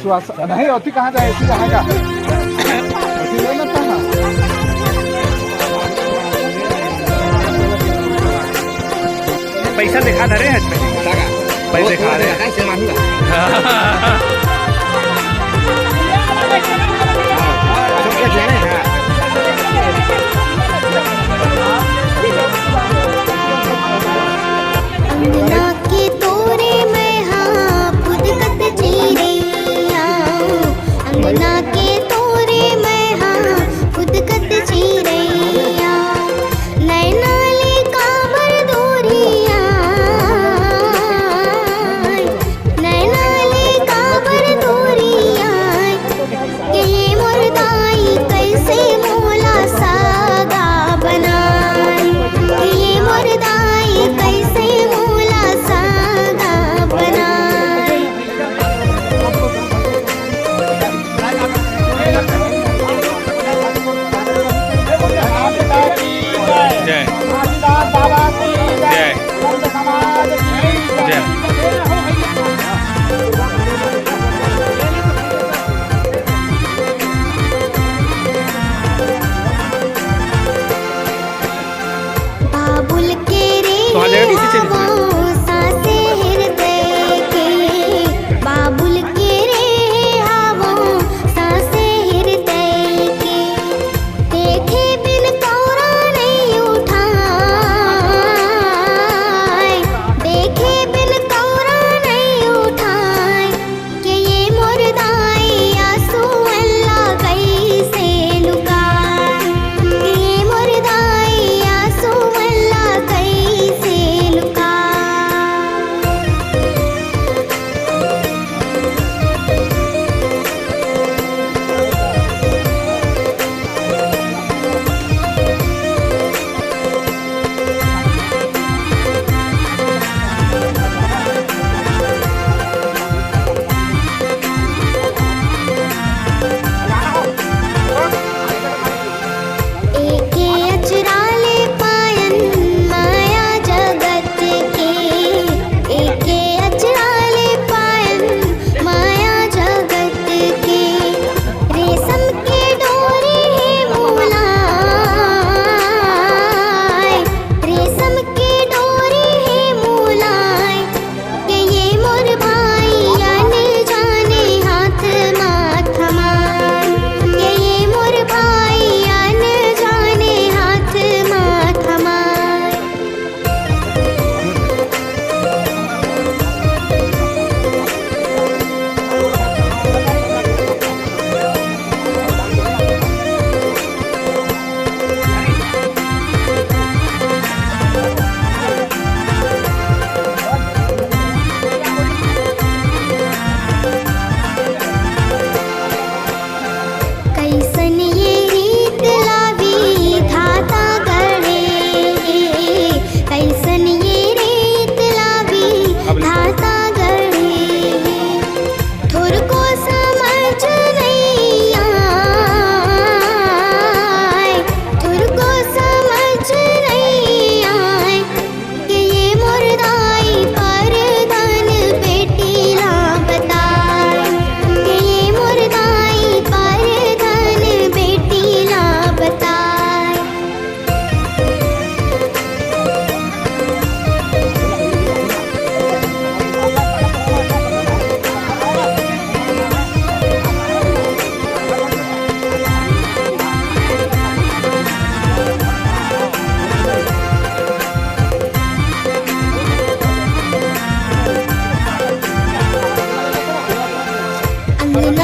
नहीं अति कहाँ जाए, ऐसी कहाँ का अति लेना था ना। पैसा दिखा दे रहे हैं पैसे दिखा रहे हैं। अंगना के तोरे मैं हाँ खुद कत चीरिया, अंगना के तोरे मैं हाँ खुद कत चीरिया, नैना ले काबर दूरिया, नैना ले काबर दूरिया, के ये मुर्दाई कैसे मोला सागा बनाए, के ये मुर्दाई कैसे मोला सागा बनाए। जय जय जय। बाबुल के रे तो आ जाएगा किसी चीज़ में? हवाओं सांसे हृदय के, बाबुल के रे हवाओं सांसे हृदय के, देखे बिन कौरा नहीं उठाए, देखे बिन कौरा नहीं उठाए, कि ये मुर्दाई आंसू अल्लाह कैसे लुकाए, कि ये मुर्दाई आंसू अल्लाह कैसे लुकाए। एके अचराले पायन माया जगत के, एके अचराले पायन माया जगत के, रेशम के डोरी है मोलाए, रेशम के डोरी है मोलाए, कि ये मोर भाई जाने जाने हाथ माथ थमाए, कि ये मोर भाई जाने जाने हाथ माथ थमाए। कैसन ये रीत लावी धाता गढ़े, कैसन ये रीत लावी धाता गढ़े, थोर को समझ नहीं आए, थोर को समझ नहीं आए, कि ये मुर्दाई पर धन बेटी ला बताए, कि ये मुर्दाई पर धन बेटी ला बताए। अंगना